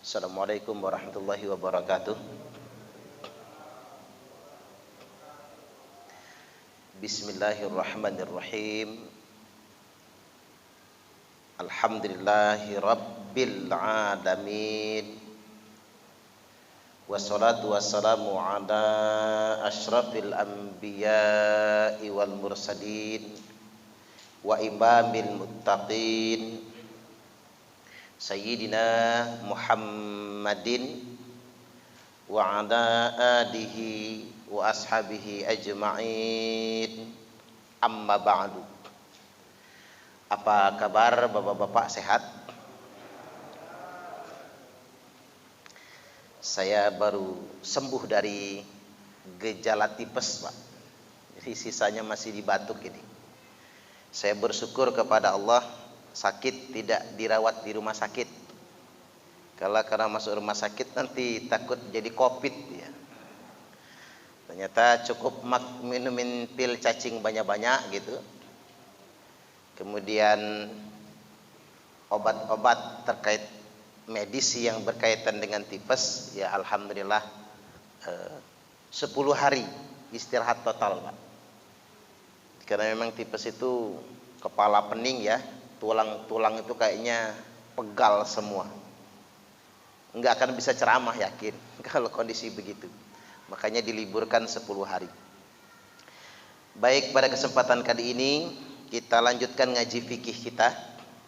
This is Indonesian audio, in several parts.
Assalamualaikum warahmatullahi wabarakatuh. Bismillahirrahmanirrahim. Alhamdulillahi rabbil alamin. Wassalatu wassalamu ala asyrafil anbiya'i wal mursalin wa imamil muttaqin Sayyidina Muhammadin wa ala alihi wa ashabihi ajma'in. Amma ba'du. Apa kabar bapak-bapak, sehat? Saya baru sembuh dari gejala tipes, Pak. Jadi sisanya masih di batuk ini. Saya bersyukur kepada Allah, sakit tidak dirawat di rumah sakit. Kalau karena masuk rumah sakit nanti takut jadi COVID ya. Ternyata cukup minumin pil cacing banyak-banyak gitu. Kemudian obat-obat terkait medis yang berkaitan dengan tipes, ya alhamdulillah 10 hari istirahat total, Pak. Karena memang tipes itu kepala pening ya. Tulang-tulang itu kayaknya pegal semua. Enggak akan bisa ceramah, yakin, kalau kondisi begitu. Makanya diliburkan 10 hari. Baik, pada kesempatan kali ini kita lanjutkan ngaji fikih kita.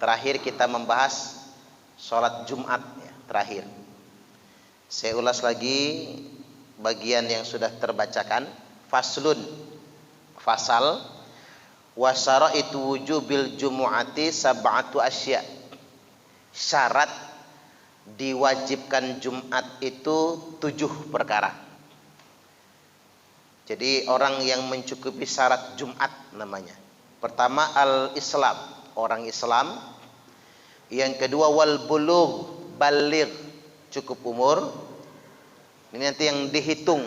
Terakhir kita membahas sholat Jumat ya, terakhir. Saya ulas lagi bagian yang sudah terbacakan. Faslun, fasal. Wasara itu wujubil jumu'ati sab'atu asya. Syarat diwajibkan Jumat itu 7 perkara. Jadi orang yang mencukupi syarat Jumat namanya. Pertama al-Islam, orang Islam. Yang kedua wal bulugh, baligh, cukup umur. Ini nanti yang dihitung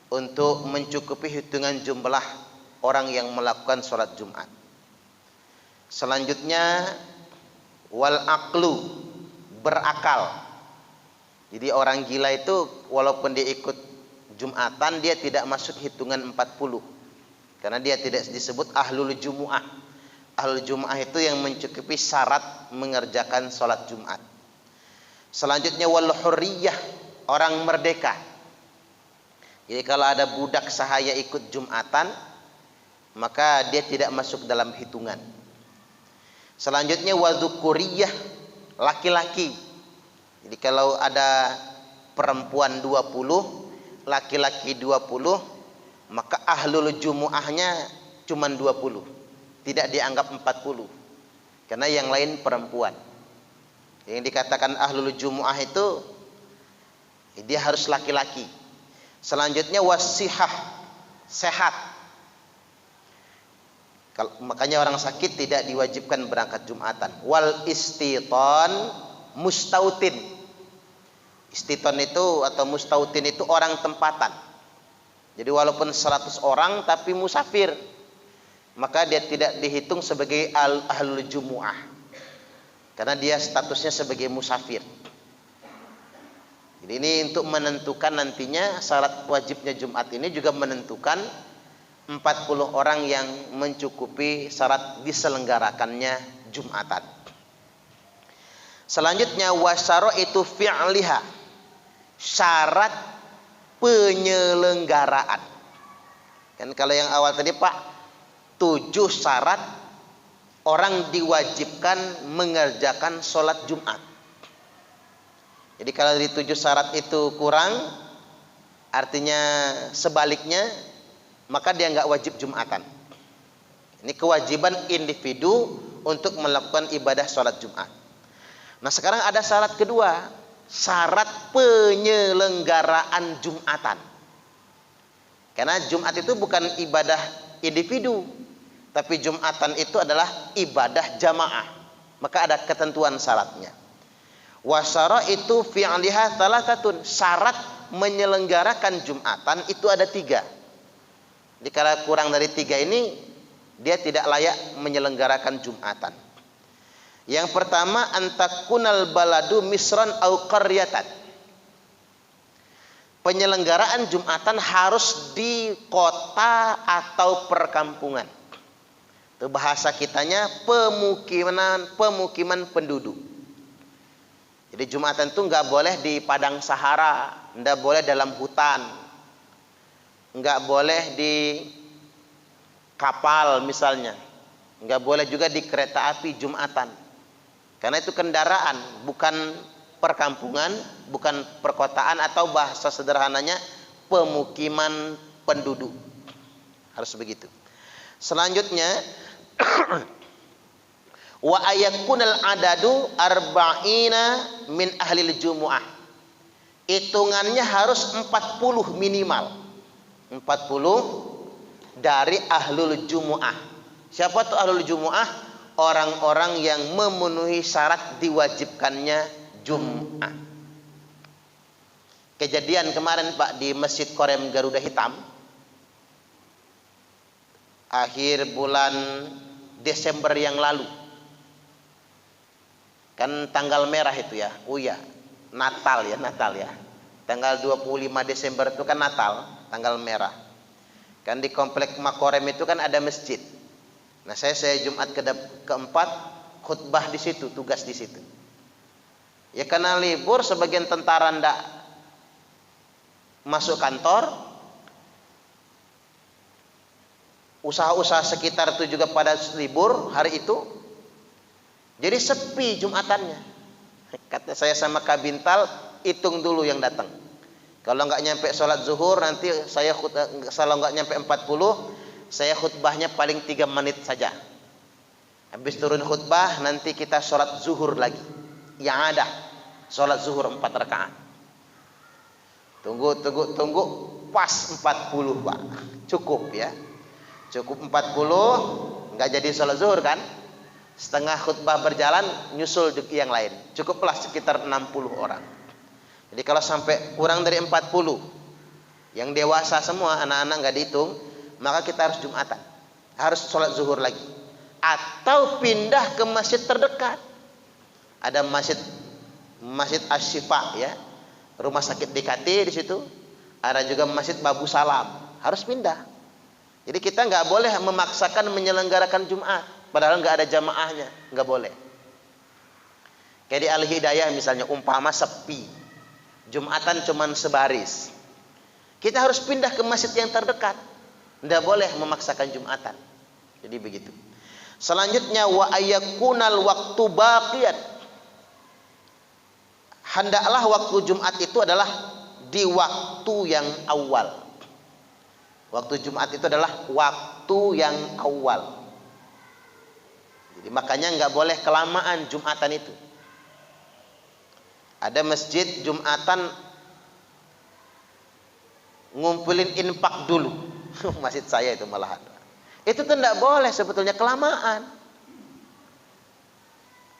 untuk mencukupi hitungan jumlah orang yang melakukan sholat Jumat. Selanjutnya wal aqlu, berakal. Jadi orang gila itu walaupun dia ikut Jumatan, dia tidak masuk hitungan 40 karena dia tidak disebut ahlul jumu'ah. Ahlul jumu'ah itu yang mencukupi syarat mengerjakan sholat Jumat. Selanjutnya wal hurriyah, orang merdeka. Jadi kalau ada budak sahaya ikut Jumatan, maka dia tidak masuk dalam hitungan. Selanjutnya wadzukuriyah, laki-laki. Jadi kalau ada perempuan 20, laki-laki 20, maka ahlul jumu'ahnya cuma 20. Tidak dianggap 40. Karena yang lain perempuan. Yang dikatakan ahlul jumu'ah itu dia harus laki-laki. Selanjutnya wasihah, sehat. Makanya orang sakit tidak diwajibkan berangkat Jumatan. Wal istiton mustautin. Istiton itu atau mustautin itu orang tempatan. Jadi walaupun 100 orang tapi musafir, maka dia tidak dihitung sebagai ahlul jumu'ah. Karena dia statusnya sebagai musafir. Jadi ini untuk menentukan nantinya syarat wajibnya Jumat ini juga menentukan 40 orang yang mencukupi syarat diselenggarakannya Jumatan. Selanjutnya wasyara itu fi'liha, syarat penyelenggaraan. Kan kalau yang awal tadi Pak, 7 syarat orang diwajibkan mengerjakan sholat Jumat. Jadi kalau dari 7 syarat itu kurang, artinya sebaliknya, maka dia nggak wajib Jumatan. Ini kewajiban individu untuk melakukan ibadah sholat Jumat. Nah sekarang ada syarat kedua, syarat penyelenggaraan Jumatan. Karena Jumat itu bukan ibadah individu, tapi Jumatan itu adalah ibadah jamaah. Maka ada ketentuan syaratnya. Wasyara itu fi'liha thalathatun, syarat menyelenggarakan Jumatan itu ada 3. Jadi kalau kurang dari 3 ini, dia tidak layak menyelenggarakan Jumatan. Yang pertama, antakunal baladu misran au qaryatan. Penyelenggaraan Jumatan harus di kota atau perkampungan. Itu bahasa kitanya pemukiman penduduk. Jadi Jumatan itu nggak boleh di padang Sahara, nggak boleh dalam hutan, nggak boleh di kapal misalnya, nggak boleh juga di kereta api Jumatan. Karena itu kendaraan, bukan perkampungan, bukan perkotaan, atau bahasa sederhananya pemukiman penduduk. Harus begitu. Selanjutnya wa ayakunal adadu arba'ina min ahlil jumu'ah. Hitungannya harus 40 minimal. 40 dari ahlul jumu'ah. Siapa tuh ahlul jumu'ah? Orang-orang yang memenuhi syarat diwajibkannya Jum'ah. Kejadian kemarin Pak di Masjid Korem Garuda Hitam, akhir bulan Desember yang lalu, kan tanggal merah itu ya, Natal ya, tanggal 25 Desember itu kan Natal, tanggal merah. Kan di komplek Makorem itu kan ada masjid. Nah saya Jumat keempat khutbah di situ, tugas di situ. Ya karena libur, sebagian tentara ndak masuk kantor, usaha-usaha sekitar itu juga pada libur hari itu, jadi sepi Jumatannya. Kata saya sama Kabintal, hitung dulu yang datang. Kalau nggak nyampe sholat zuhur, nanti saya kalau nggak nyampe 40, saya khutbahnya paling 3 menit saja. Habis turun khutbah, nanti kita sholat zuhur lagi. Yang ada sholat zuhur 4 rakaat. Tunggu, pas 40 Pak. Cukup ya. Cukup 40, nggak jadi sholat zuhur kan? Setengah khutbah berjalan, nyusul yang lain. Cukuplah sekitar 60 orang. Jadi kalau sampai kurang dari 40, yang dewasa semua, anak-anak nggak dihitung, maka kita harus Jumatan, harus sholat zuhur lagi, atau pindah ke masjid terdekat. Ada masjid Asy-Syifa ya, rumah sakit DKT di situ. Ada juga masjid Babu Salam, harus pindah. Jadi kita nggak boleh memaksakan menyelenggarakan Jumat, padahal nggak ada jamaahnya, nggak boleh. Kayak di Al Hidayah misalnya, umpama sepi, Jumatan cuman sebaris, kita harus pindah ke masjid yang terdekat. Tidak boleh memaksakan Jumatan. Jadi begitu. Selanjutnya wa ayakunal waktu baqiyan. Hendaklah waktu Jumat itu adalah di waktu yang awal. Waktu Jumat itu adalah waktu yang awal. Jadi makanya nggak boleh kelamaan Jumatan itu. Ada masjid Jumatan ngumpulin infak dulu. Masjid saya itu malahan. Itu tuh tidak boleh sebetulnya, kelamaan.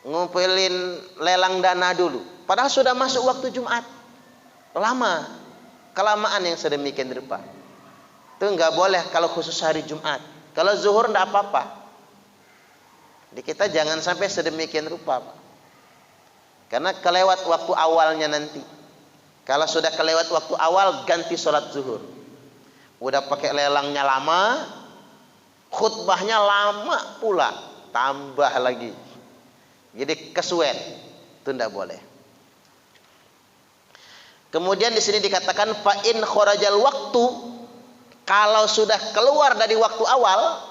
Ngumpulin lelang dana dulu. Padahal sudah masuk waktu Jumat. Lama. Kelamaan yang sedemikian rupa. Itu nggak boleh kalau khusus hari Jumat. Kalau zuhur tidak apa-apa. Jadi kita jangan sampai sedemikian rupa, Pak. Karena kelewat waktu awalnya nanti. Kalau sudah kelewat waktu awal, ganti sholat zuhur. Udah pakai lelangnya lama, khutbahnya lama pula, tambah lagi. Jadi kesuwen, itu tidak boleh. Kemudian di sini dikatakan fa in kharajal waktu, kalau sudah keluar dari waktu awal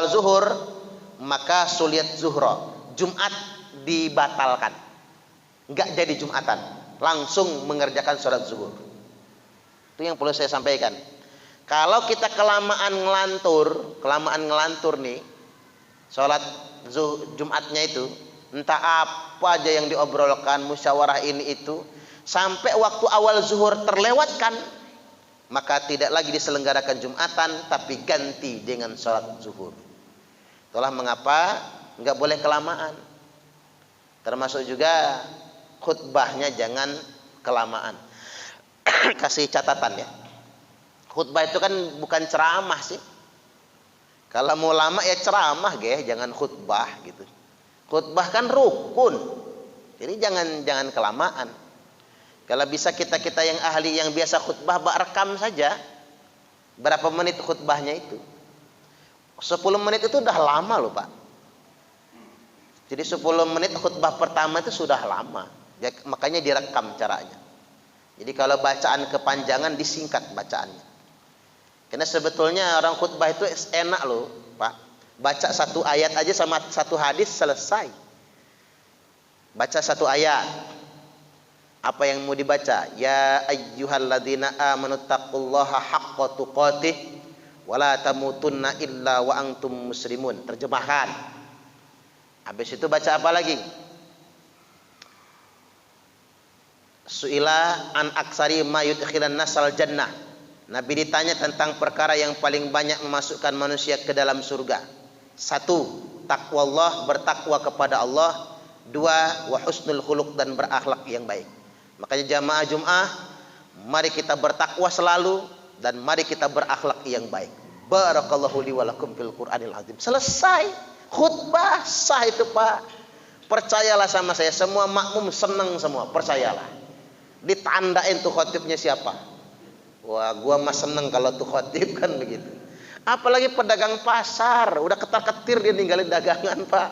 zuhur, maka sulit zuhro, Jumat dibatalkan, nggak jadi Jumatan, langsung mengerjakan sholat zuhur. Itu yang perlu saya sampaikan. Kalau kita kelamaan ngelantur nih, sholat Jumatnya itu, entah apa aja yang diobrolkan, musyawarah ini itu, sampai waktu awal zuhur terlewatkan, maka tidak lagi diselenggarakan Jumatan, tapi ganti dengan sholat zuhur. Itulah mengapa nggak boleh kelamaan. Termasuk juga khutbahnya jangan kelamaan. Kasih catatan ya, khutbah itu kan bukan ceramah sih. Kalau mau lama ya ceramah jangan khutbah gitu. Khutbah kan rukun. Jadi jangan kelamaan. Kalau bisa kita yang ahli yang biasa khutbah, rekam saja. Berapa menit khutbahnya itu? 10 menit itu udah lama loh Pak. Jadi 10 menit khutbah pertama itu sudah lama. Ya, makanya direkam caranya. Jadi kalau bacaan kepanjangan disingkat bacaannya. Karena sebetulnya orang khutbah itu enak loh Pak. Baca satu ayat aja sama satu hadis selesai. Baca satu ayat. Apa yang mau dibaca? Ya ayyuhalladzina amanu taqullaha haqqa tuqatih wala tamutunna illa wa antum muslimun. Terjemahkan. Habis itu baca apa lagi? Su'ila an aksari ma yudkhilan nasal jannah. Nabi ditanya tentang perkara yang paling banyak memasukkan manusia ke dalam surga. 1. Taqwallah, bertakwa kepada Allah. 2. Wa husnul khuluq, dan berakhlak yang baik. Makanya jamaah Jum'ah, mari kita bertakwa selalu dan mari kita berakhlak yang baik. Barakallahu li wa lakum fil Qur'anil azim. Selesai. Khutbah sah itu Pak. Percayalah sama saya, semua makmum senang semua, percayalah. Ditandain tuh khotibnya siapa. Wah, gua mah seneng kalau tuh khotib kan begitu. Apalagi pedagang pasar, udah ketar-ketir dia ninggalin dagangan Pak.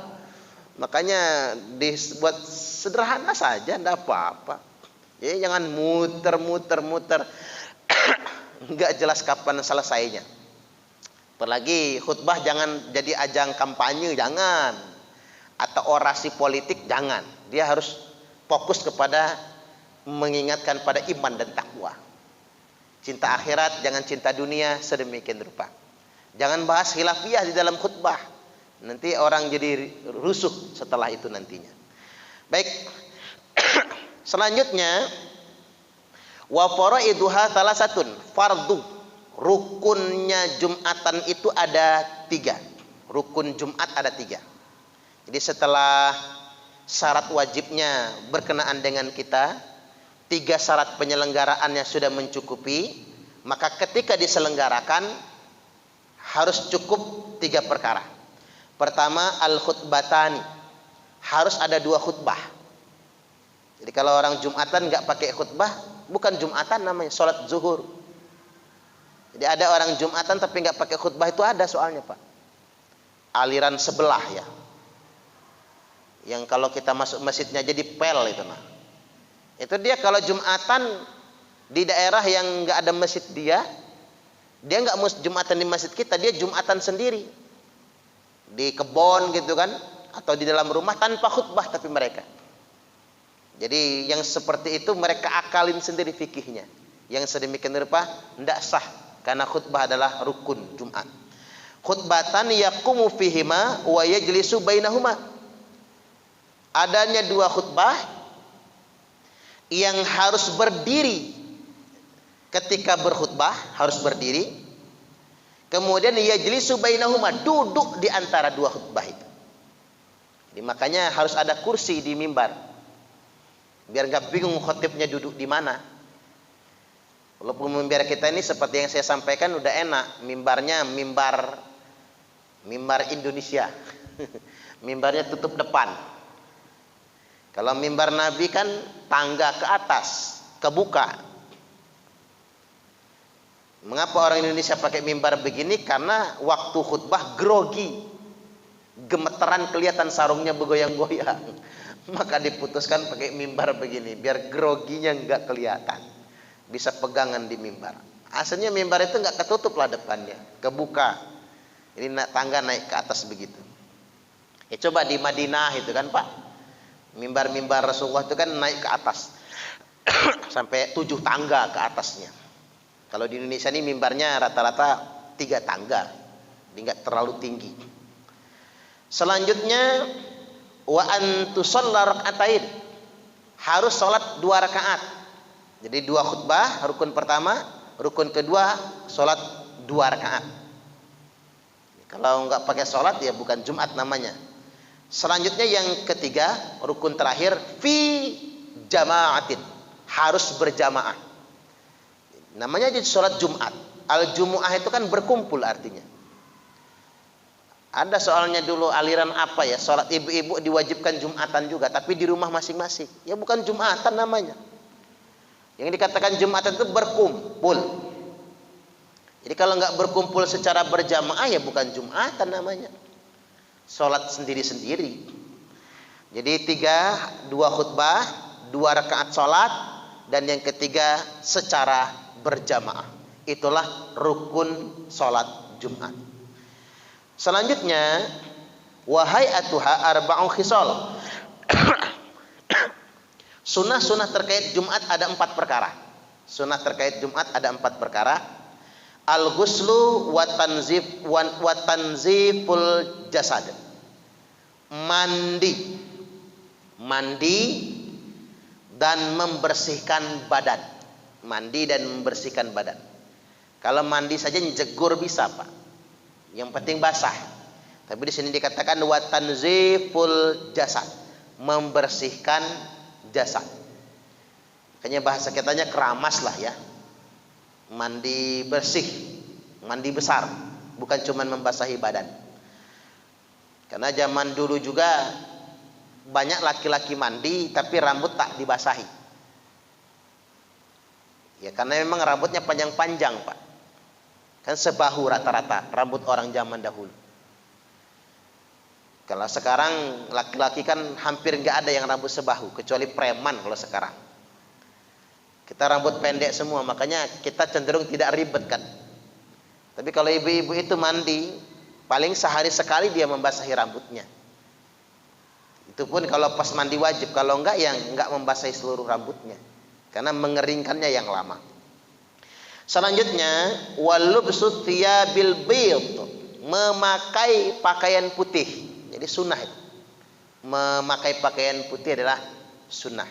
Makanya dibuat sederhana saja, enggak apa-apa. Jadi jangan muter. Enggak jelas kapan selesainya. Apalagi khutbah jangan jadi ajang kampanye, jangan. Atau orasi politik, jangan. Dia harus fokus kepada mengingatkan pada iman dan takwa. Cinta akhirat, jangan cinta dunia, sedemikian rupa. Jangan bahas khilafiyah di dalam khutbah. Nanti orang jadi rusuh setelah itu nantinya. Baik. Selanjutnya, wa faraiduha salasatun. Fardu. Rukunnya Jumatan itu ada 3. Rukun Jumat ada 3. Jadi setelah syarat wajibnya berkenaan dengan kita, 3 syarat penyelenggaraannya sudah mencukupi, maka ketika diselenggarakan harus cukup 3 perkara. Pertama, al-khutbatani, harus ada 2 khutbah. Jadi kalau orang Jumatan nggak pakai khutbah, bukan Jumatan namanya, sholat zuhur. Jadi ada orang Jumatan tapi nggak pakai khutbah, itu ada soalnya Pak. Aliran sebelah ya. Yang kalau kita masuk masjidnya jadi pel itu nah. Itu dia kalau Jumatan di daerah yang nggak ada masjid dia nggak Jumatan di masjid kita, dia Jumatan sendiri di kebon gitu kan, atau di dalam rumah tanpa khutbah tapi mereka. Jadi yang seperti itu mereka akalin sendiri fikihnya. Yang sedemikian rupa tidak sah karena khutbah adalah rukun Jumat. Khutbatan yaqumu fihima wa yajlisu bainahuma. Adanya 2 khutbah yang harus berdiri ketika berkhutbah, harus berdiri. Kemudian yajlisu bainahuma, duduk di antara 2 khutbah itu. Jadi makanya harus ada kursi di mimbar. Biar nggak bingung khotibnya duduk di mana. Walaupun mimbar kita ini seperti yang saya sampaikan udah enak, mimbarnya mimbar Indonesia. Mimbarnya tutup depan. Kalau mimbar Nabi kan tangga ke atas, kebuka. Mengapa orang Indonesia pakai mimbar begini? Karena waktu khutbah grogi, gemeteran kelihatan sarungnya bergoyang-goyang. Maka diputuskan pakai mimbar begini, biar groginya nggak kelihatan. Bisa pegangan di mimbar. Aslinya mimbar itu nggak ketutup lah depannya, kebuka. Ini tangga naik ke atas begitu. Ya coba di Madinah itu kan Pak. Mimbar-mimbar Rasulullah itu kan naik ke atas sampai 7 tangga ke atasnya. Kalau di Indonesia ini mimbarnya rata-rata 3 tangga, jadi nggak terlalu tinggi. Selanjutnya wa an tusalla rak'atain, harus sholat 2 rakaat. Jadi 2 khutbah, rukun pertama, rukun kedua sholat 2 rakaat. Kalau nggak pakai sholat ya bukan Jumat namanya. Selanjutnya yang ketiga, rukun terakhir, fi jama'atin, harus berjamaah. Namanya jadi sholat Jumat. Al-Jumu'ah itu kan berkumpul artinya. Ada soalnya dulu aliran apa ya, sholat ibu-ibu diwajibkan Jumatan juga, tapi di rumah masing-masing. Ya bukan Jumatan namanya. Yang dikatakan Jumatan itu berkumpul. Jadi kalau nggak berkumpul secara berjamaah ya bukan Jumatan namanya. Sholat sendiri-sendiri. Jadi 2 khutbah, 2 rakaat sholat, dan yang ketiga secara berjamaah. Itulah rukun sholat Jumat. Selanjutnya, wahai atuha arba'u khisal. Sunnah-sunnah terkait Jumat ada 4 perkara. Sunnah terkait Jumat ada 4 perkara. Al-ghuslu wa tanziful jasad. Mandi dan membersihkan badan. Mandi dan membersihkan badan. Kalau mandi saja jegur bisa, Pak. Yang penting basah. Tapi di sini dikatakan wa tanziful jasad, membersihkan jasad. Makanya bahasa kitanya keramas lah ya. Mandi bersih, mandi besar, bukan cuma membasahi badan. Karena zaman dulu juga banyak laki-laki mandi tapi rambut tak dibasahi. Ya karena memang rambutnya panjang-panjang, Pak. Kan sebahu rata-rata rambut orang zaman dahulu. Kalau sekarang laki-laki kan hampir nggak ada yang rambut sebahu, kecuali preman kalau sekarang. Kita rambut pendek semua, makanya kita cenderung tidak ribet kan. Tapi kalau ibu-ibu itu mandi, paling sehari sekali dia membasahi rambutnya. Itu pun kalau pas mandi wajib, kalau enggak yang enggak membasahi seluruh rambutnya. Karena mengeringkannya yang lama. Selanjutnya, walubsu thiyabil bayd, memakai pakaian putih. Jadi sunnah itu. Memakai pakaian putih adalah sunnah.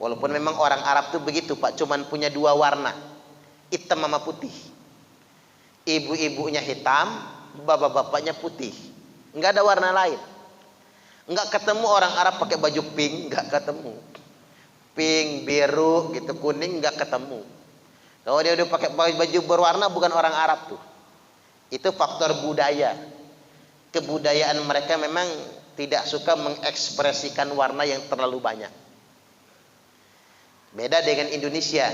Walaupun memang orang Arab itu begitu, Pak, cuman punya 2 warna, hitam sama putih. Ibu-ibunya hitam, bapak-bapaknya putih. Enggak ada warna lain. Enggak ketemu orang Arab pakai baju pink, enggak ketemu. Pink, biru, gitu, kuning enggak ketemu. Kalau dia udah pakai baju berwarna bukan orang Arab tuh. Itu faktor budaya. Kebudayaan mereka memang tidak suka mengekspresikan warna yang terlalu banyak. Beda dengan Indonesia.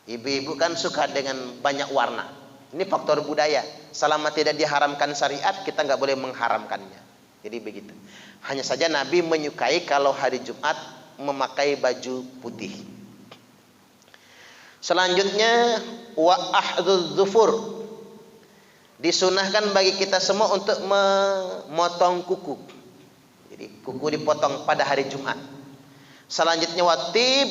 Ibu-ibu kan suka dengan banyak warna. Ini faktor budaya. Selama tidak diharamkan syariat, kita nggak boleh mengharamkannya. Jadi begitu. Hanya saja Nabi menyukai kalau hari Jumat memakai baju putih. Selanjutnya wa ahdudz dzufur. Disunahkan bagi kita semua untuk memotong kuku. Jadi kuku dipotong pada hari Jumat. Selanjutnya watib,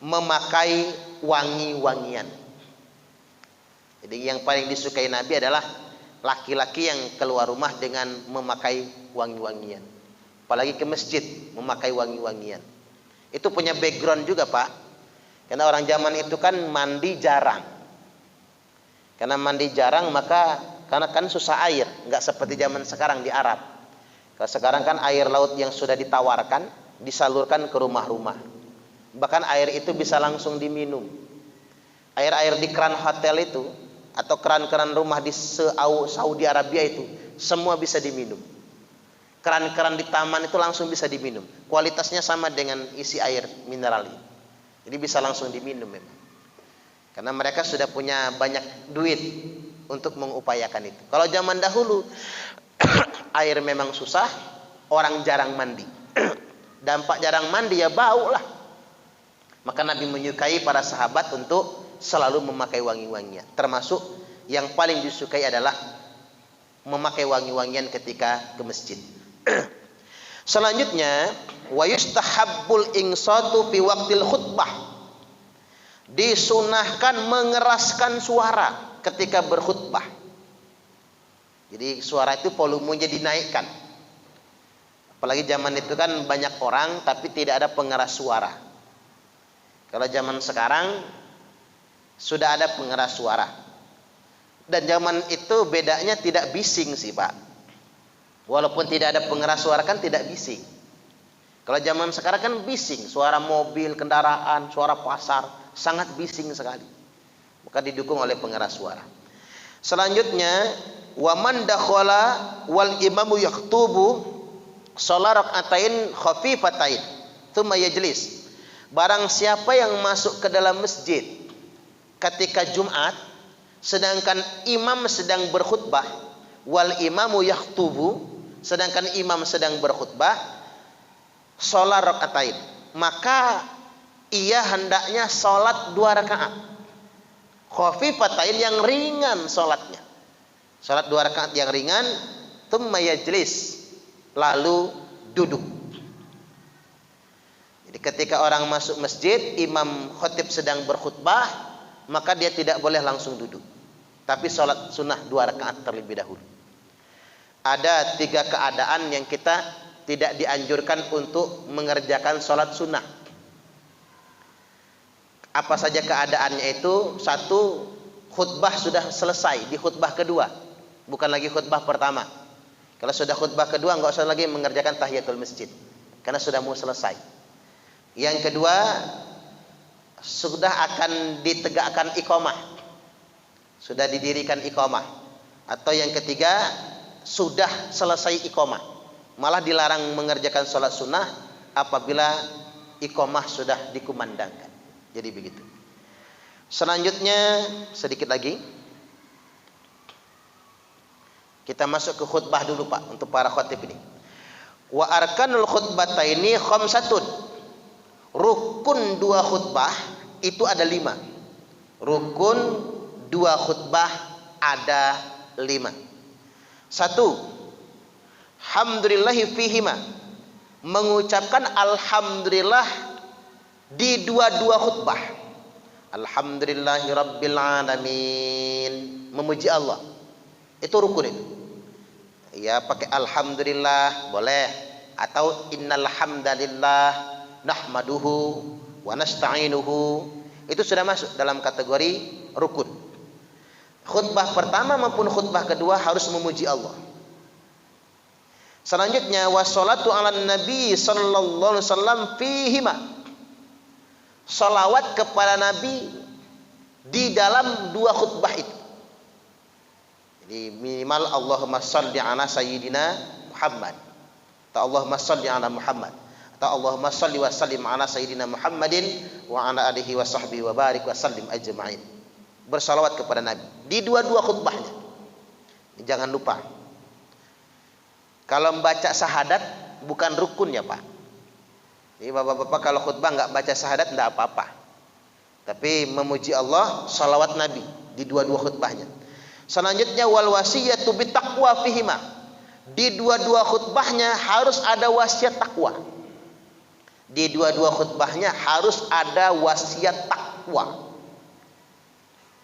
memakai wangi-wangian. Jadi yang paling disukai Nabi adalah laki-laki yang keluar rumah dengan memakai wangi-wangian. Apalagi ke masjid memakai wangi-wangian. Itu punya background juga, Pak. Karena orang zaman itu kan mandi jarang. Karena mandi jarang maka karena kan susah air, nggak seperti zaman sekarang di Arab. Kalau sekarang kan air laut yang sudah ditawarkan disalurkan ke rumah-rumah. Bahkan air itu bisa langsung diminum. Air-air di keran hotel itu atau keran-keran rumah di Saudi Arabia itu semua bisa diminum. Keran-keran di taman itu langsung bisa diminum. Kualitasnya sama dengan isi air mineral ini. Jadi bisa langsung diminum memang. Karena mereka sudah punya banyak duit untuk mengupayakan itu. Kalau zaman dahulu air memang susah, orang jarang mandi. Dampak jarang mandi ya bau lah. Maka Nabi menyukai para sahabat untuk selalu memakai wangi-wangian. Termasuk yang paling disukai adalah memakai wangi-wangian ketika ke masjid. Selanjutnya, wa yustahabbul insatu fi waqtil khutbah. Disunahkan mengeraskan suara ketika berkhutbah. Jadi suara itu volumenya dinaikkan. Apalagi zaman itu kan banyak orang tapi tidak ada pengeras suara. Kalau zaman sekarang sudah ada pengeras suara. Dan zaman itu bedanya tidak bising sih, Pak. Walaupun tidak ada pengeras suara kan tidak bising. Kalau zaman sekarang kan bising, suara mobil, kendaraan, suara pasar, sangat bising sekali. Maka didukung oleh pengeras suara. Selanjutnya, wa man dakhala wal imamu yaktubu shalah rak'atain khafifatain tsumma yajlis. Barang siapa yang masuk ke dalam masjid ketika Jumat sedangkan imam sedang berkhutbah, wal imamu yaktubu, sedangkan imam sedang berkhutbah, shalah rak'atain, maka ia hendaknya salat 2 rakaat. Khafifatain, yang ringan salatnya. Salat 2 rakaat yang ringan, tsumma yajlis, lalu duduk. Jadi ketika orang masuk masjid, imam khatib sedang berkhutbah, maka dia tidak boleh langsung duduk. Tapi salat sunnah 2 rakaat terlebih dahulu. Ada 3 keadaan yang kita tidak dianjurkan untuk mengerjakan salat sunnah. Apa saja keadaannya itu? 1, khutbah sudah selesai di khutbah kedua, bukan lagi khutbah pertama. Kalau sudah khutbah kedua, enggak usah lagi mengerjakan tahiyatul masjid, karena sudah mau selesai. Yang kedua, sudah akan ditegakkan iqamah, sudah didirikan iqamah. Atau yang ketiga, sudah selesai iqamah. Malah dilarang mengerjakan sholat sunnah apabila iqamah sudah dikumandangkan. Jadi begitu. Selanjutnya sedikit lagi, kita masuk ke khutbah dulu Pak, untuk para khatib ini. Wa arkanul khutbataini khamsatun. Rukun 2 khutbah itu ada 5. Rukun 2 khutbah ada 5. 1, hamdulillahi fihima, mengucapkan alhamdulillah di 2 khutbah. Alhamdulillahi rabbil alamin, memuji Allah. Itu rukun itu. Ya, pakai alhamdulillah boleh, atau innal hamdalillah nahmaduhu wa nasta'inuhu. Itu sudah masuk dalam kategori rukun. Khutbah pertama maupun khutbah kedua harus memuji Allah. Selanjutnya, wassalatu ala nabi sallallahu alaihi wasallam fihima, salawat kepada Nabi di dalam 2 khutbah itu. Jadi minimal Allahumma shalli ala sayyidina Muhammad, atau Allahumma shalli ala Muhammad, atau Allahumma shalli wa sallim ala sayyidina Muhammadin wa ala alihi wa sahbihi wa barik wa sallim ajma'in. Bersalawat kepada Nabi di 2 khutbahnya. Jangan lupa, kalau membaca syahadat bukan rukun ya Pak. Jadi bapak-bapak kalau khutbah nggak baca syahadat nggak apa-apa. Tapi memuji Allah, salawat Nabi di 2 khutbahnya. Selanjutnya, wal wasiyatu bitaqwa fihima. Di 2 khutbahnya harus ada wasiat takwa. Di 2 khutbahnya harus ada wasiat takwa.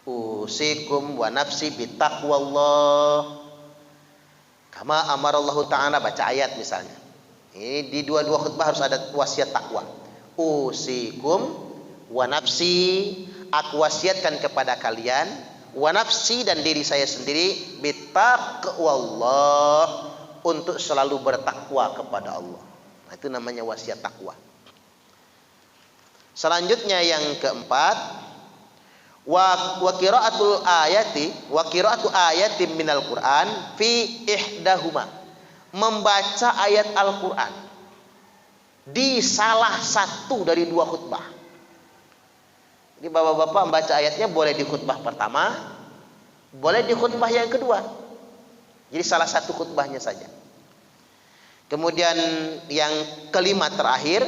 Usikum wa nafsi bitaqwallah. Kama amarallahu ta'ala, baca ayat misalnya. Ini di 2 khutbah harus ada wasiat takwa. Usikum wa nafsi, aku wasiatkan kepada kalian, wa nafsi, dan diri saya sendiri, bitaqwallah, untuk selalu bertakwa kepada Allah. Nah, itu namanya wasiat takwa. Selanjutnya yang keempat, wa qiraatul ayati, wa qiraatu ayatin minal Qur'an fi ihdahuma, membaca ayat Al-Quran di salah satu dari 2 khutbah. Jadi bapak-bapak membaca ayatnya boleh di khutbah pertama, boleh di khutbah yang kedua. Jadi salah satu khutbahnya saja. Kemudian yang kelima terakhir,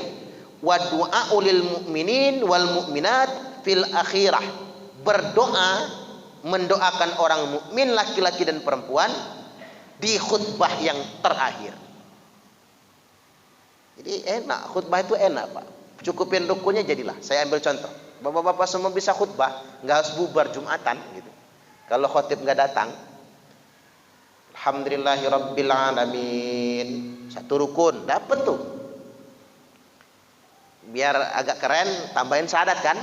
wa du'a ulil mu'minin wal mu'minat fil akhirah, berdoa, mendoakan orang mukmin laki-laki dan perempuan di khutbah yang terakhir. Jadi enak, khutbah itu enak Pak. Cukupin rukunnya jadilah. Saya ambil contoh. Bapak-bapak semua bisa khutbah, nggak harus bubar Jumatan gitu. Kalau khatib nggak datang, alhamdulillahi rabbil alamin, 1 rukun, dapat tuh. Biar agak keren, tambahin syahadat kan?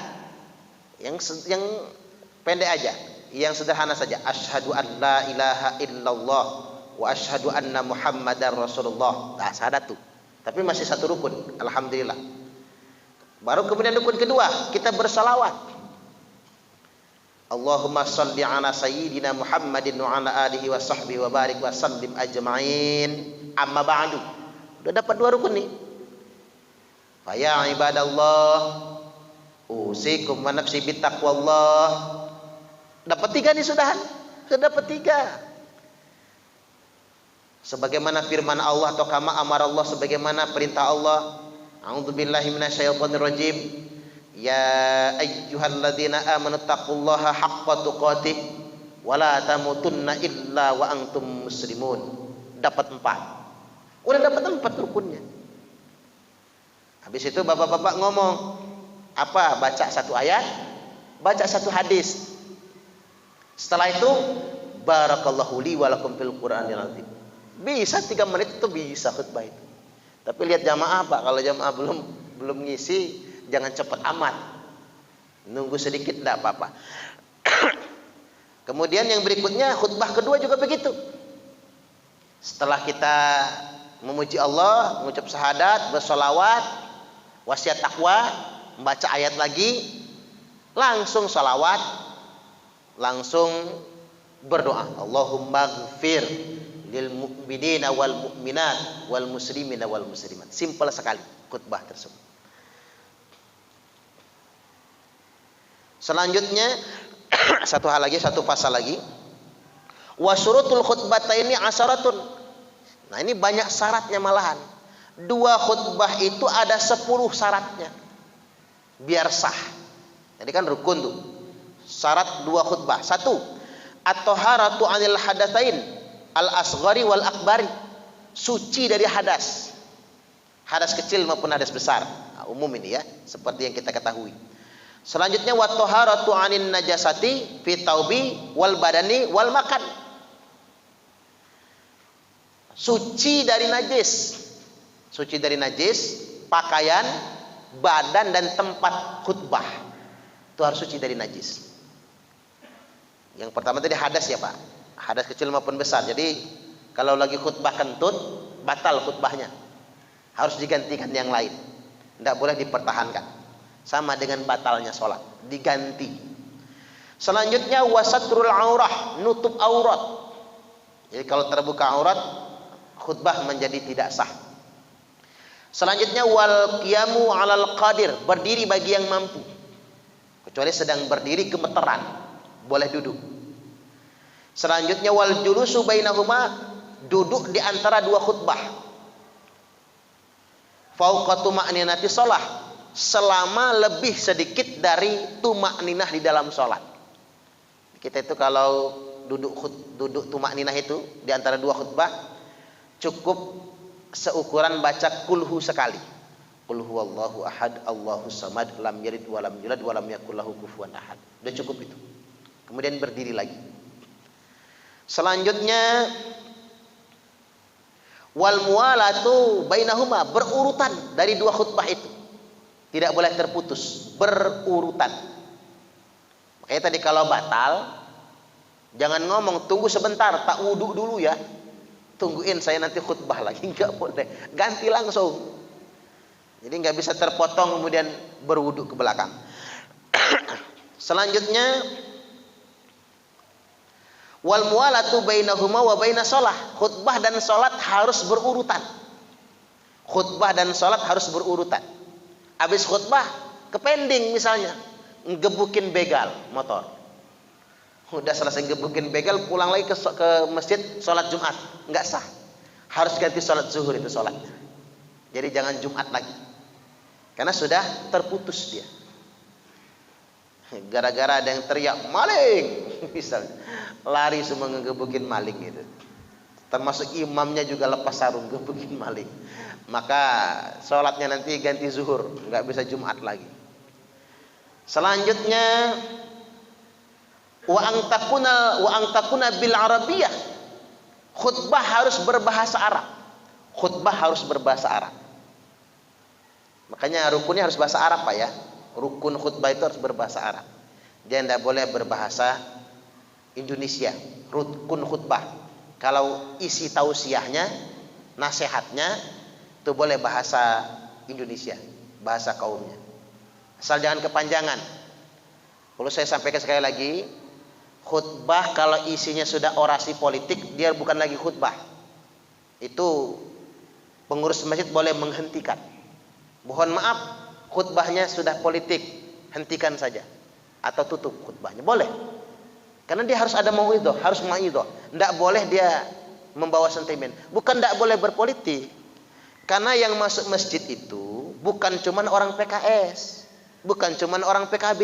Yang pendek aja, yang sederhana saja. Asyhadu an la ilaha illallah wa asyhadu anna Muhammadar Rasulullah. Nah, syahadat tuh. Tapi masih 1 rukun, alhamdulillah. Baru kemudian rukun kedua, kita bersalawat. Allahumma shalli ala sayyidina Muhammadin wa ala alihi wa sahbihi wa barik wa sallim ajma'in. Amma ba'du. Udah dapat 2 rukun nih. Fa ya ibadallah, usikum wa nafsi bittaqwallah. Dapat 3 nih sudahan. Sudah dapat 3. Sebagaimana firman Allah atau kama amar Allah, sebagaimana perintah Allah. A'udzubillahi minasyaitonir rajim. Ya ayyuhalladzina amanu taqullaha haqqa tuqatih wa la tamutunna illa wa antum muslimun. Dapat 4. Udah dapat 4 rukunnya. Habis itu bapak-bapak ngomong apa? Baca 1 ayat, baca 1 hadis. Setelah itu barakallahu li wa lakum fil Qur'anil azim. Bisa 3 menit itu bisa khutbah itu. Tapi lihat jamaah Pak, kalau jamaah belum ngisi, jangan cepat amat. Nunggu sedikit enggak apa-apa. Kemudian yang berikutnya khutbah kedua juga begitu. Setelah kita memuji Allah, mengucap syahadat, bersolawat, wasiat takwa, membaca ayat lagi, langsung solawat, langsung berdoa. Allahumma ghfir lil mu'minina wal mu'minat wal muslimina wal muslimat. Simpel sekali khutbah tersebut. Selanjutnya satu hal lagi, satu pasal lagi. Wa syurutul khutbataini asharatun. Nah, ini banyak syaratnya malahan. 2 khutbah itu ada 10 syaratnya biar sah. Jadi kan rukun tuh. Syarat 2 khutbah. 1, at-taharatu 'anil hadatsain al-asghari wal akbari. Suci dari hadas. Hadas kecil maupun hadas besar. Nah, umum ini ya, seperti yang kita ketahui. Selanjutnya wa taharatu 'anin najasati fi taubi wal badani wal makan. Suci dari najis. Suci dari najis, pakaian, badan dan tempat khutbah. Itu harus suci dari najis. Yang pertama tadi hadas ya Pak. Hadas kecil maupun besar. Jadi kalau lagi khutbah kentut, batal khutbahnya. Harus digantikan yang lain. Tidak boleh dipertahankan. Sama dengan batalnya sholat, diganti. Selanjutnya wasatrul aurah, nutup aurat. Jadi kalau terbuka aurat, khutbah menjadi tidak sah. Selanjutnya wal qiyamu 'alal qadir, berdiri bagi yang mampu. Kecuali sedang berdiri gemeteran, boleh duduk. Selanjutnya wal julusu bainahuma, duduk di antara 2 khutbah. Fauqa tuma'ninati shalah, selama lebih sedikit dari tuma'ninah di dalam sholat. Kita itu kalau duduk tuma'ninah itu di antara 2 khutbah, cukup seukuran baca kulhu sekali. Qul huwallahu ahad, Allahus samad, lam yalid wa lam yulad wa lam yakul lahu kufuwan ahad. Udah cukup itu. Kemudian berdiri lagi. Selanjutnya wal muwalatu bainahuma, berurutan dari 2 khutbah itu. Tidak boleh terputus, berurutan. Makanya tadi kalau batal, jangan ngomong tunggu sebentar, tak wudhu dulu ya. Tungguin saya nanti khutbah lagi, enggak boleh. Ganti langsung. Jadi enggak bisa terpotong kemudian berwudhu ke belakang. Selanjutnya wal muwalatu bainahuma wa bainas shalah, khutbah dan salat harus berurutan. Khutbah dan salat harus berurutan. Habis khutbah kepending misalnya, ngebukin begal motor. Udah selesai ngebukin begal, pulang lagi ke masjid sholat Jumat, nggak sah. Harus ganti sholat zuhur itu sholat. Jadi jangan Jumat lagi, karena sudah terputus dia. Gara-gara ada yang teriak maling, misalnya, lari semua ngegebukin maling gitu. Termasuk imamnya juga lepas sarung gebukin maling. Maka sholatnya nanti ganti zuhur, nggak bisa Jumat lagi. Selanjutnya wa angtakuna bil arabiyah, khutbah harus berbahasa Arab. Khutbah harus berbahasa Arab. Makanya rukunnya harus bahasa Arab Pak ya. Rukun khutbah itu harus berbahasa Arab. Dia tidak boleh berbahasa Indonesia. Rukun khutbah, kalau isi tausiahnya, nasihatnya, itu boleh bahasa Indonesia, bahasa kaumnya. Asal jangan kepanjangan. Perlu saya sampaikan sekali lagi, khutbah kalau isinya sudah orasi politik, dia bukan lagi khutbah. Itu pengurus masjid boleh menghentikan. Mohon maaf, khutbahnya sudah politik, hentikan saja atau tutup khutbahnya, boleh. Karena dia harus ada mauidhah, harus mauidhah. Tidak boleh dia membawa sentimen. Bukan tidak boleh berpolitik. Karena yang masuk masjid itu bukan cuman orang PKS, bukan cuman orang PKB.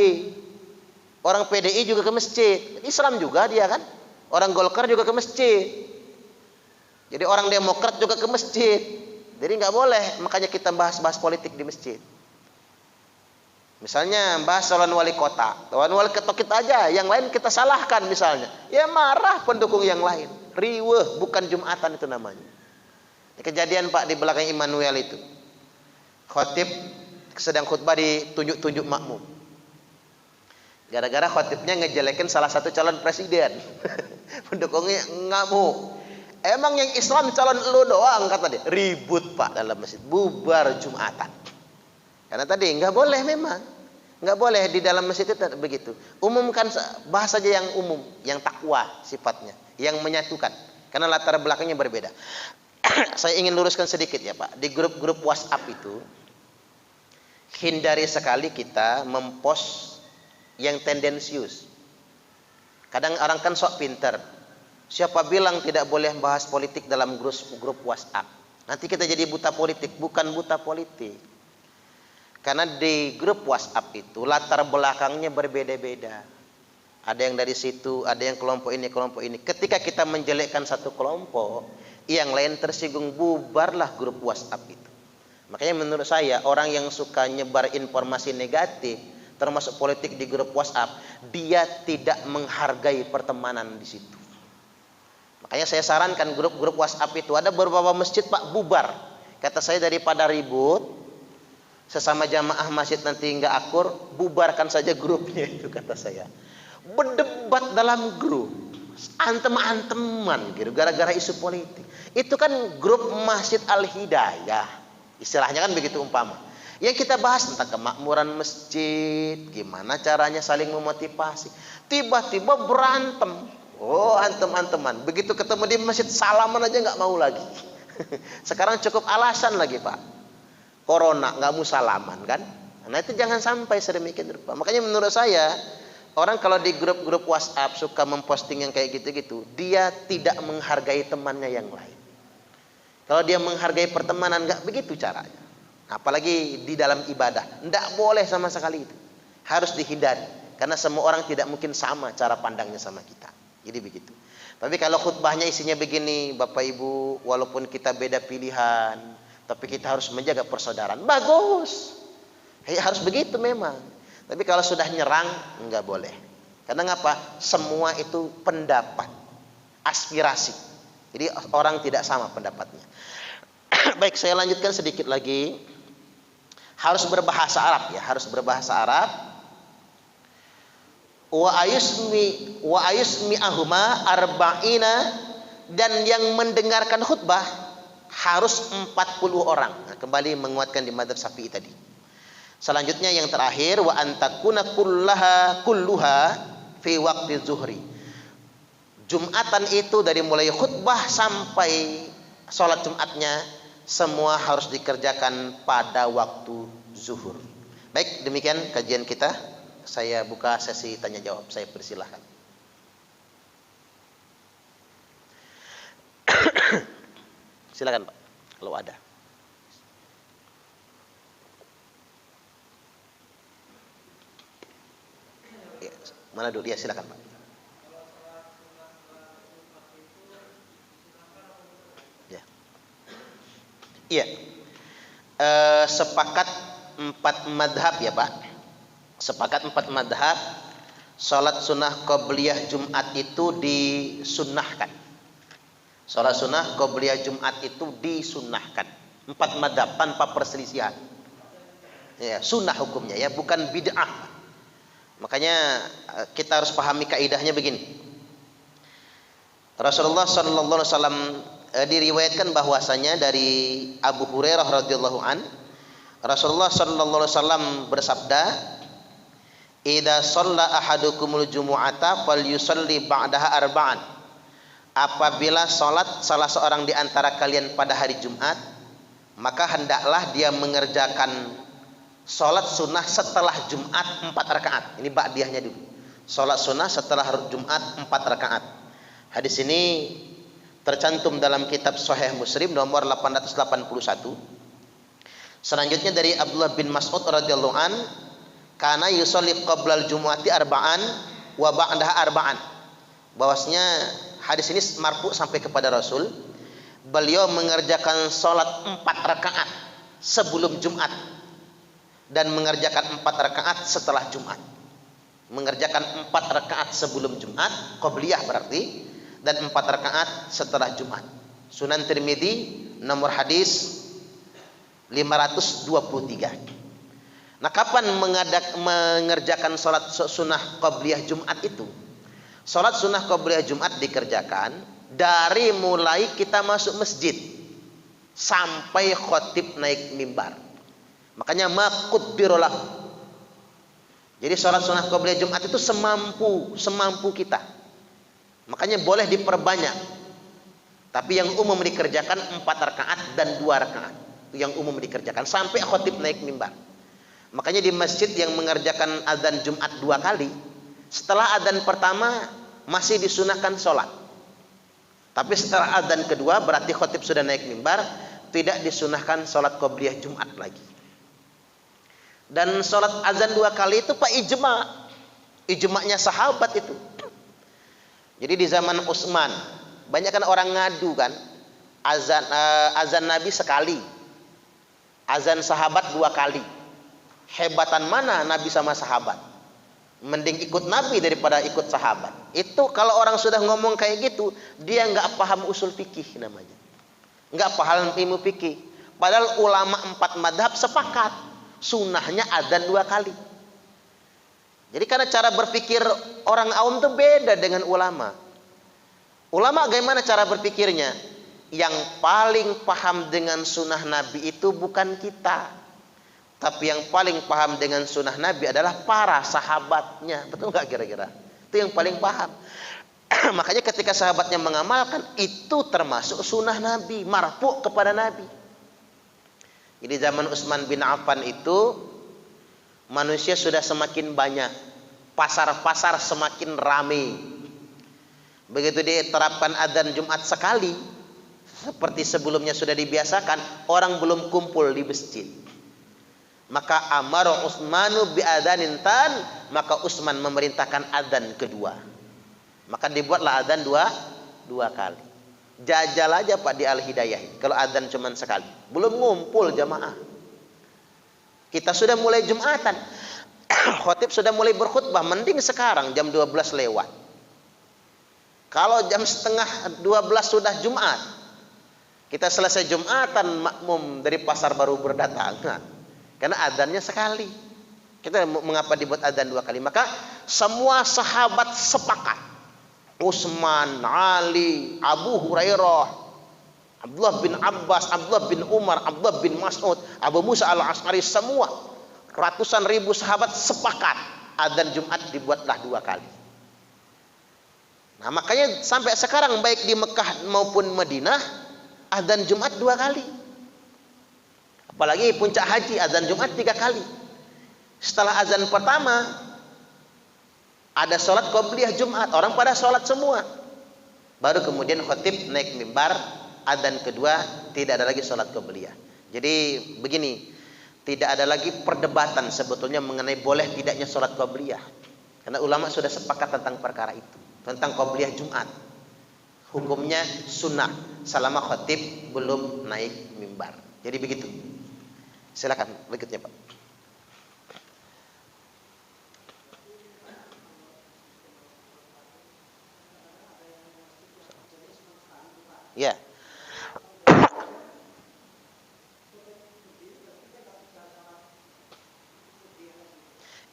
Orang PDI juga ke masjid. Islam juga dia kan. Orang Golkar juga ke masjid. Jadi orang Demokrat juga ke masjid. Jadi nggak boleh. Makanya kita bahas-bahas politik di masjid. Misalnya bahas calon wali kota. Calon wali kota kita aja. Yang lain kita salahkan misalnya. Ya marah pendukung yang lain. Riweh, bukan Jumatan itu namanya. Ini kejadian Pak di belakang Immanuel itu. Khotib sedang khutbah ditunjuk-tunjuk makmum. Gara-gara khotibnya ngejelekin salah satu calon presiden. Pendukungnya ngamuk. Emang yang Islam calon lu doang, kata dia. Ribut Pak dalam masjid. Bubar Jumatan. Karena tadi nggak boleh memang. Nggak boleh di dalam masjid itu begitu. Umumkan, bahas saja yang umum. Yang takwa sifatnya. Yang menyatukan. Karena latar belakangnya berbeda. Saya ingin luruskan sedikit ya Pak. Di grup-grup WhatsApp itu, hindari sekali kita mempost yang tendensius. Kadang orang kan sok pinter. Siapa bilang tidak boleh bahas politik dalam grup WhatsApp? Nanti kita jadi buta politik. Bukan buta politik. Karena di grup WhatsApp itu latar belakangnya berbeda-beda. Ada yang dari situ, ada yang kelompok ini, kelompok ini. Ketika kita menjelekkan satu kelompok, yang lain tersinggung, bubarlah grup WhatsApp itu. Makanya menurut saya, orang yang suka nyebar informasi negatif, termasuk politik di grup WhatsApp, dia tidak menghargai pertemanan di situ. Makanya saya sarankan grup-grup WhatsApp itu, ada beberapa masjid Pak bubar. Kata saya, daripada ribut sesama jamaah masjid nanti nggak akur, bubarkan saja grupnya itu, kata saya. Berdebat dalam grup, antem-anteman gitu, gara-gara isu politik. Itu kan grup Masjid Al-Hidayah, istilahnya kan begitu umpama. Yang kita bahas tentang kemakmuran masjid, gimana caranya saling memotivasi. Tiba-tiba berantem. Oh, antem-anteman. Begitu ketemu di masjid, salaman aja nggak mau lagi. Sekarang cukup alasan lagi Pak. Corona nggak mau salaman kan? Nah itu jangan sampai sedemikian rupa. Makanya menurut saya, orang kalau di grup-grup WhatsApp suka memposting yang kayak gitu-gitu, dia tidak menghargai temannya yang lain. Kalau dia menghargai pertemanan, nggak begitu caranya. Apalagi di dalam ibadah, tidak boleh sama sekali itu. Harus dihindari, karena semua orang tidak mungkin sama cara pandangnya sama kita. Jadi begitu. Tapi kalau khutbahnya isinya begini, Bapak Ibu, walaupun kita beda pilihan, tapi kita harus menjaga persaudaraan. Bagus. Harus begitu memang. Tapi kalau sudah nyerang, enggak boleh. Karena ngapa? Semua itu pendapat, aspirasi. Jadi orang tidak sama pendapatnya. Baik, saya lanjutkan sedikit lagi. Harus berbahasa Arab ya, harus berbahasa Arab. Wa ayusmi ahuma arba'ina, dan yang mendengarkan khutbah harus 40 orang. Nah, kembali menguatkan di madzhab Syafi'i tadi. Selanjutnya yang terakhir, wa antakuna kulluha fi waqti zuhri. Jumatan itu dari mulai khutbah sampai sholat Jumatnya semua harus dikerjakan pada waktu zuhur. Baik, demikian kajian kita. Saya buka sesi tanya jawab. Saya persilahkan. Silakan Pak, kalau ada. Ya, mana dulu? Ya, silakan Pak. Ya. Iya. Sepakat 4 madhab ya Pak. Sepakat 4 madhab. Salat sunnah qobliyah Jumat itu disunnahkan. Salat sunnah qobliyah Jumat itu disunnahkan. 4 madhab tanpa perselisihan. Ya, sunnah hukumnya ya, bukan bid'ah. Makanya kita harus pahami kaidahnya begini. Rasulullah sallallahu alaihi wasallam diriwayatkan bahwasanya dari Abu Hurairah radhiyallahu an, Rasulullah sallallahu alaihi wasallam bersabda, Idza shalla ahadukumul jumu'ata falyusalli ba'daha arba'an. Apabila salat salah seorang di antara kalian pada hari Jumat, maka hendaklah dia mengerjakan salat sunnah setelah Jumat 4 rakaat. Ini ba'diyahnya dulu. Salat sunnah setelah Jumat 4 rakaat. Hadis ini tercantum dalam kitab Sahih Muslim nomor 881. Selanjutnya dari Abdullah bin Mas'ud radhiyallahu an, kana yusolli qablal jumu'ati arba'an wa ba'daha arba'an. Bahwasanya hadis ini marfu sampai kepada Rasul. Beliau mengerjakan salat 4 rakaat sebelum Jumat dan mengerjakan 4 rakaat setelah Jumat. Mengerjakan 4 rakaat sebelum Jumat, qabliyah berarti, dan 4 rakaat setelah Jumat. Sunan Tirmidzi nomor hadis 523. Nah, kapan mengerjakan salat sunnah qabliyah Jumat itu? Salat sunnah qabliyah Jumat dikerjakan dari mulai kita masuk masjid sampai khotib naik mimbar. Makanya maquddirolah. Jadi salat sunnah qabliyah Jumat itu semampu kita. Makanya boleh diperbanyak. Tapi yang umum dikerjakan 4 rakaat dan 2 rakaat. Itu yang umum dikerjakan sampai khotib naik mimbar. Makanya di masjid yang mengerjakan adzan Jumat 2 kali, setelah adzan pertama masih disunahkan sholat. Tapi setelah adzan kedua berarti khotib sudah naik mimbar, tidak disunahkan sholat qabliyah Jumat lagi. Dan sholat adzan 2 kali itu pak ijma'nya sahabat itu. Jadi di zaman Utsman banyak kan orang ngadu kan, azan Nabi sekali, azan sahabat 2 kali. Hebatan mana Nabi sama sahabat? Mending ikut Nabi daripada ikut sahabat. Itu kalau orang sudah ngomong kayak gitu, dia nggak paham usul fikih namanya, nggak paham ilmu fikih. Padahal ulama 4 madhab sepakat sunnahnya adzan 2 kali. Jadi karena cara berpikir orang awam itu beda dengan ulama. Ulama bagaimana cara berpikirnya? Yang paling paham dengan sunnah Nabi itu bukan kita, tapi yang paling paham dengan sunnah Nabi adalah para sahabatnya. Betul nggak kira-kira? Itu yang paling paham. Makanya ketika sahabatnya mengamalkan, itu termasuk sunnah Nabi, marfu kepada Nabi. Jadi zaman Utsman bin Affan itu manusia sudah semakin banyak, pasar-pasar semakin ramai. Begitu diterapkan adzan Jumat sekali, seperti sebelumnya sudah dibiasakan, orang belum kumpul di masjid. Maka amara Utsmanu bi adzanin tan, maka Utsman memerintahkan adzan kedua. Maka dibuatlah adzan dua kali. Jajal aja Pak di Al-Hidayah kalau adzan cuma sekali. Belum ngumpul jamaah. Kita sudah mulai Jumatan. Khotib sudah mulai berkhutbah, mending sekarang jam 12 lewat. Kalau jam setengah 12 sudah Jumat, kita selesai Jumatan makmum dari pasar baru berdatangan. Karena adzannya sekali. Kita mengapa dibuat adzan 2 kali? Maka semua sahabat sepakat. Utsman, Ali, Abu Hurairah, Abdullah bin Abbas, Abdullah bin Umar, Abdullah bin Mas'ud, Abu Musa al-Asy'ari, semua ratusan ribu sahabat sepakat adzan Jumat dibuatlah 2 kali. Nah, makanya sampai sekarang baik di Mekah maupun Madinah adzan Jumat 2 kali. Apalagi puncak haji azan Jumat 3 kali. Setelah azan pertama ada sholat qabliyah Jumat, orang pada sholat semua. Baru kemudian khotib naik mimbar, azan kedua tidak ada lagi sholat qabliyah. Jadi begini, tidak ada lagi perdebatan sebetulnya mengenai boleh tidaknya sholat qabliyah. Karena ulama sudah sepakat tentang perkara itu, tentang qabliyah Jumat. Hukumnya sunnah selama khotib belum naik mimbar. Jadi begitu. Silakan berikutnya Pak. Ya.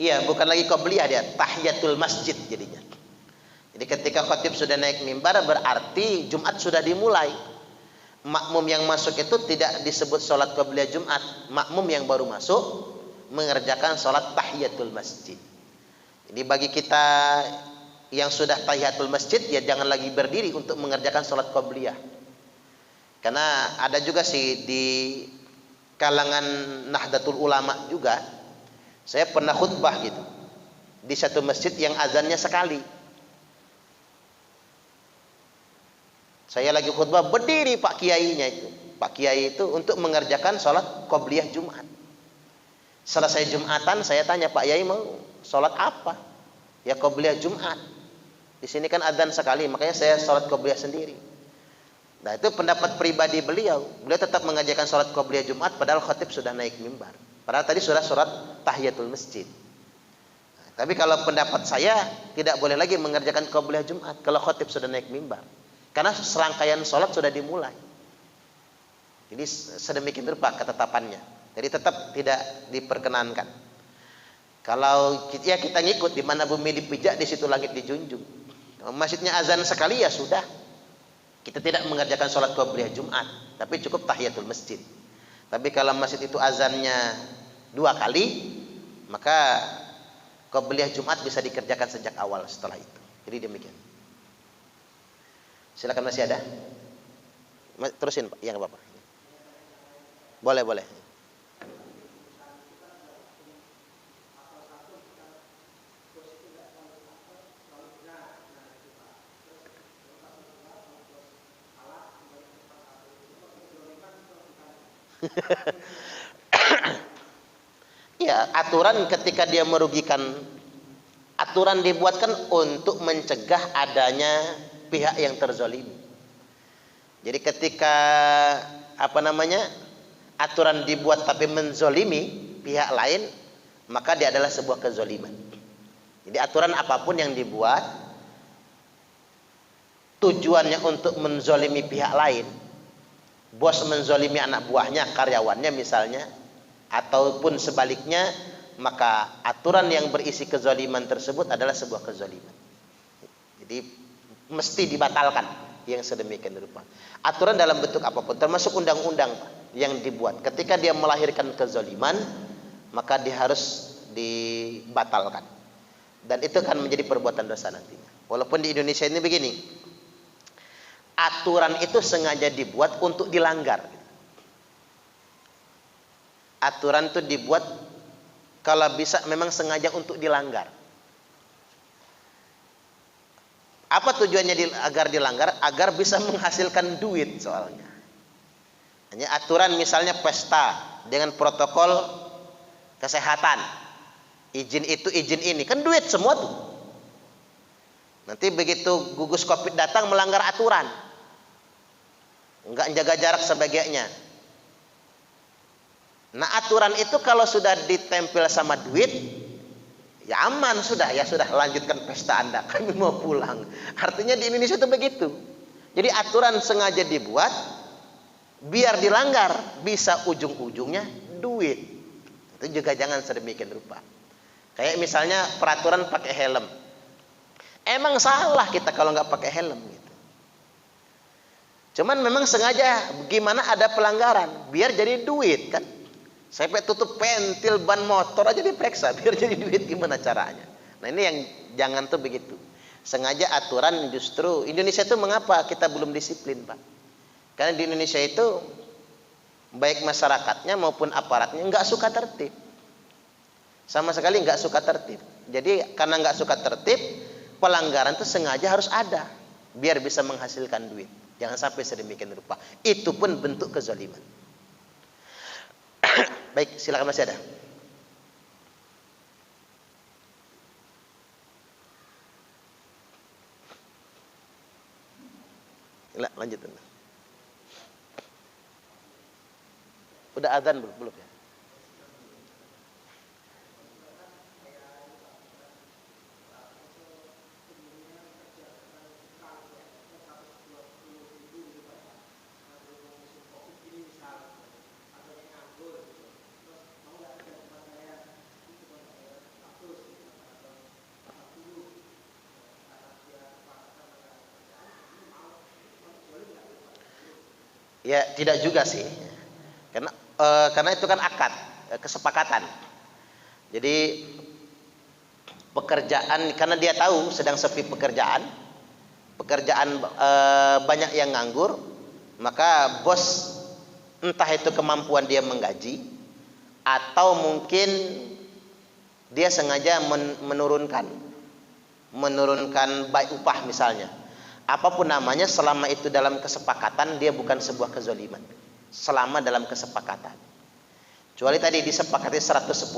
Iya, bukan lagi qabliyah dia, tahiyatul masjid jadinya. Jadi ketika khatib sudah naik mimbar berarti Jumat sudah dimulai. Makmum yang masuk itu tidak disebut sholat qabliyah Jumat. Makmum yang baru masuk mengerjakan sholat tahiyatul masjid. Jadi bagi kita yang sudah tahiyatul masjid, ya jangan lagi berdiri untuk mengerjakan sholat qobliyah. Karena ada juga sih di kalangan Nahdlatul Ulama juga, saya pernah khutbah gitu di satu masjid yang azannya sekali. Saya lagi khutbah, berdiri Pak Kiainya itu, Pak Kiai itu untuk mengerjakan sholat qobliyah Jumat. Selesai Jumatan, saya tanya, Pak Kiai mau sholat apa? Ya qobliyah Jumat. Di sini kan adzan sekali, makanya saya sholat qobliyah sendiri. Nah itu pendapat pribadi beliau. Beliau tetap mengerjakan sholat qobliyah Jumat, padahal khatib sudah naik mimbar. Padahal tadi sudah sholat tahiyatul masjid. Nah, tapi kalau pendapat saya, tidak boleh lagi mengerjakan qobliyah Jumat kalau khatib sudah naik mimbar. Karena serangkaian sholat sudah dimulai. Jadi sedemikian rupa ketetapannya. Jadi tetap tidak diperkenankan. Kalau ya kita ngikut, di mana bumi dipijak, di situ langit dijunjung. Masjidnya azan sekali ya sudah. Kita tidak mengerjakan sholat qobliyah Jumat, tapi cukup tahiyatul masjid. Tapi kalau masjid itu azannya 2 kali, maka qobliyah Jumat bisa dikerjakan sejak awal setelah itu. Jadi demikian. Silakan, masih ada? Terusin Pak, ya nggak apa-apa. Boleh, boleh. Ya, aturan ketika dia merugikan, aturan dibuatkan untuk mencegah adanya pihak yang terzolimi. Jadi ketika aturan dibuat tapi menzolimi pihak lain, maka dia adalah sebuah kezoliman. Jadi aturan apapun yang dibuat tujuannya untuk menzolimi pihak lain, bos menzolimi anak buahnya, karyawannya misalnya, ataupun sebaliknya, maka aturan yang berisi kezoliman tersebut adalah sebuah kezoliman. Jadi mesti dibatalkan yang sedemikian rupa. Aturan dalam bentuk apapun, termasuk undang-undang yang dibuat, ketika dia melahirkan kezoliman, maka dia harus dibatalkan. Dan itu akan menjadi perbuatan dosa nantinya. Walaupun di Indonesia ini begini, aturan itu sengaja dibuat untuk dilanggar. Aturan itu dibuat kalau bisa memang sengaja untuk dilanggar. Apa tujuannya agar dilanggar? Agar bisa menghasilkan duit soalnya. Hanya aturan misalnya pesta dengan protokol kesehatan, izin itu izin ini, kan duit semua tuh. Nanti begitu gugus Covid datang melanggar aturan, enggak jaga jarak sebagainya. Nah aturan itu kalau sudah ditempel sama duit, ya aman sudah, ya sudah lanjutkan pesta Anda, kami mau pulang. Artinya di Indonesia itu begitu. Jadi aturan sengaja dibuat biar dilanggar, bisa ujung-ujungnya duit. Itu juga jangan sedemikian rupa. Kayak misalnya peraturan pakai helm. Emang salah kita kalau nggak pakai helm gitu. Cuman memang sengaja gimana ada pelanggaran biar jadi duit kan. Sampai tutup pentil ban motor aja diperiksa biar jadi duit, gimana caranya. Nah ini yang jangan tuh begitu. Sengaja aturan justru Indonesia itu mengapa kita belum disiplin Pak? Karena di Indonesia itu baik masyarakatnya maupun aparatnya nggak suka tertib. Sama sekali nggak suka tertib. Jadi karena nggak suka tertib, pelanggaran itu sengaja harus ada biar bisa menghasilkan duit. Jangan sampai sedemikian rupa. Itu pun bentuk kezaliman. Baik, silakan, masih ada. Lanjut. Udah adzan belum? Belum ya? Ya tidak juga sih, karena itu kan akad, kesepakatan. Jadi pekerjaan, karena dia tahu sedang sepi pekerjaan, banyak yang nganggur, maka bos entah itu kemampuan dia menggaji atau mungkin dia sengaja menurunkan baik upah misalnya. Apapun namanya, selama itu dalam kesepakatan, dia bukan sebuah kezaliman. Selama dalam kesepakatan. Kecuali tadi disepakati 110,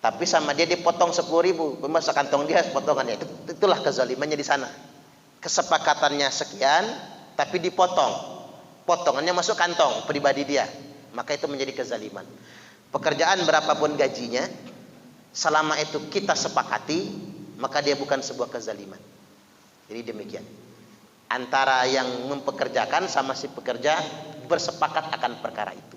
tapi sama dia dipotong 10.000, masa kantong dia potongannya, itulah kezalimannya di sana. Kesepakatannya sekian, tapi dipotong, potongannya masuk kantong pribadi dia, maka itu menjadi kezaliman. Pekerjaan berapapun gajinya, selama itu kita sepakati, maka dia bukan sebuah kezaliman. Jadi demikian, antara yang mempekerjakan sama si pekerja bersepakat akan perkara itu.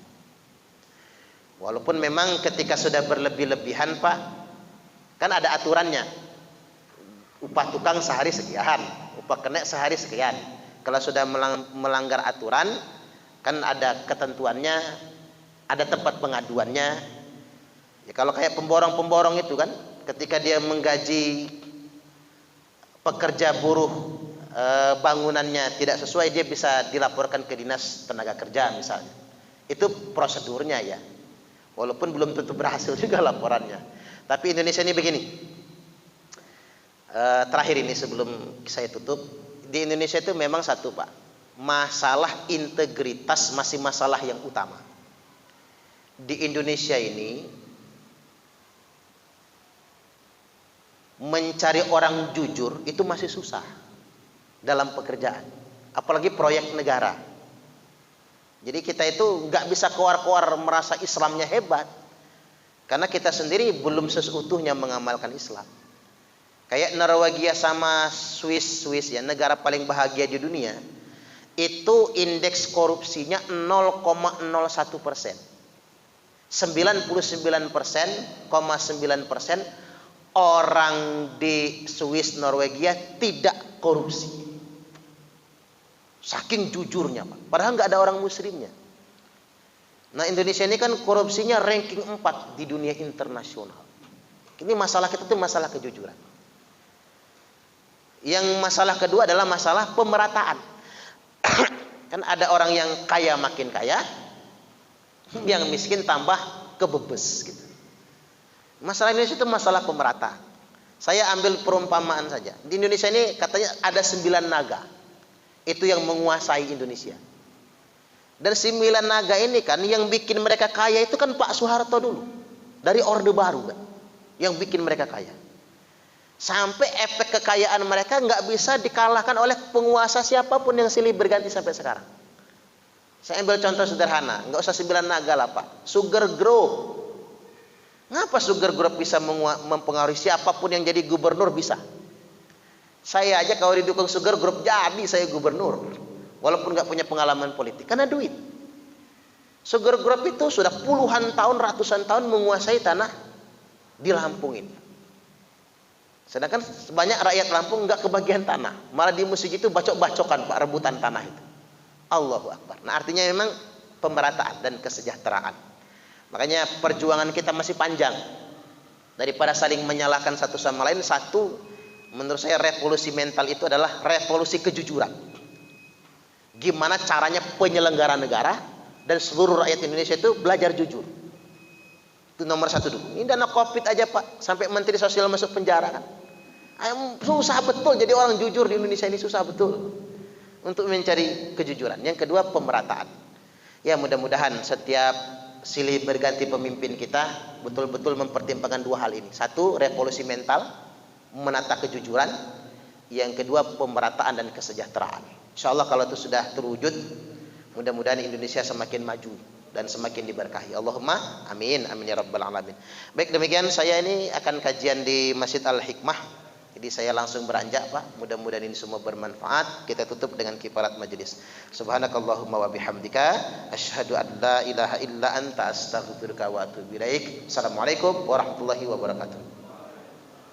Walaupun memang ketika sudah berlebih-lebihan Pak, kan ada aturannya. Upah tukang sehari sekian, upah kenek sehari sekian. Kalau sudah melanggar aturan, kan ada ketentuannya, ada tempat pengaduannya. Ya, kalau kayak pemborong-pemborong itu kan, ketika dia menggaji pekerja buruh bangunannya tidak sesuai, dia bisa dilaporkan ke dinas tenaga kerja misalnya. Itu prosedurnya ya. Walaupun belum tentu berhasil juga laporannya. Tapi Indonesia ini begini. Terakhir ini sebelum saya tutup, di Indonesia itu memang satu Pak, masalah integritas masih masalah yang utama. Di Indonesia ini mencari orang jujur itu masih susah dalam pekerjaan, apalagi proyek negara. Jadi kita itu nggak bisa keluar-keluar merasa Islamnya hebat, karena kita sendiri belum seseutuhnya mengamalkan Islam. Kayak Norwegia sama Swiss ya, negara paling bahagia di dunia, itu indeks korupsinya 0,01%. 99,9% orang di Swiss Norwegia tidak korupsi. Saking jujurnya Pak, padahal nggak ada orang muslimnya. Nah Indonesia ini kan korupsinya ranking 4 di dunia internasional. Ini masalah kita tuh masalah kejujuran. Yang masalah kedua adalah masalah pemerataan. Kan ada orang yang kaya makin kaya, yang miskin tambah kebebes gitu. Masalah Indonesia itu masalah pemerataan. Saya ambil perumpamaan saja. Di Indonesia ini katanya ada 9 naga. Itu yang menguasai Indonesia. Dan 9 naga ini kan yang bikin mereka kaya itu kan Pak Soeharto dulu. Dari Orde Baru kan, yang bikin mereka kaya. Sampai efek kekayaan mereka nggak bisa dikalahkan oleh penguasa siapapun yang silih berganti sampai sekarang. Saya ambil contoh sederhana, nggak usah 9 naga lah Pak. Sugar Group. Ngapa Sugar Group bisa mempengaruhi siapapun yang jadi gubernur bisa? Saya aja kalau didukung Sugar Group jadi saya gubernur, walaupun nggak punya pengalaman politik, karena duit. Sugar Group itu sudah puluhan tahun, ratusan tahun menguasai tanah di Lampung ini. Sedangkan banyak rakyat Lampung nggak kebagian tanah, malah di musik itu bacok-bacokan Pak, rebutan tanah itu. Allahu Akbar. Nah artinya memang pemerataan dan kesejahteraan. Makanya perjuangan kita masih panjang. Daripada saling menyalahkan satu sama lain, menurut saya revolusi mental itu adalah revolusi kejujuran. Gimana caranya penyelenggara negara dan seluruh rakyat Indonesia itu belajar jujur. Itu nomor 1 dulu. Ini dana Covid aja Pak, sampai Menteri Sosial masuk penjara kan. Susah betul jadi orang jujur di Indonesia ini, susah betul untuk mencari kejujuran. Yang kedua pemerataan. Ya mudah-mudahan setiap silih berganti pemimpin kita betul-betul mempertimbangkan 2 hal ini. 1, revolusi mental, menata kejujuran. Yang kedua pemerataan dan kesejahteraan. Insya Allah kalau itu sudah terwujud, mudah-mudahan Indonesia semakin maju dan semakin diberkahi. Allahumma amin, amin ya rabbal alamin. Baik, demikian saya ini akan kajian di Masjid Al-Hikmah. Jadi saya langsung beranjak Pak. Mudah-mudahan ini semua bermanfaat. Kita tutup dengan kifarat majelis. Subhanakallahumma wa bihamdika asyhadu an la ilaha illa anta astaghfiruka wa atubu ilaik. Assalamualaikum warahmatullahi wabarakatuh.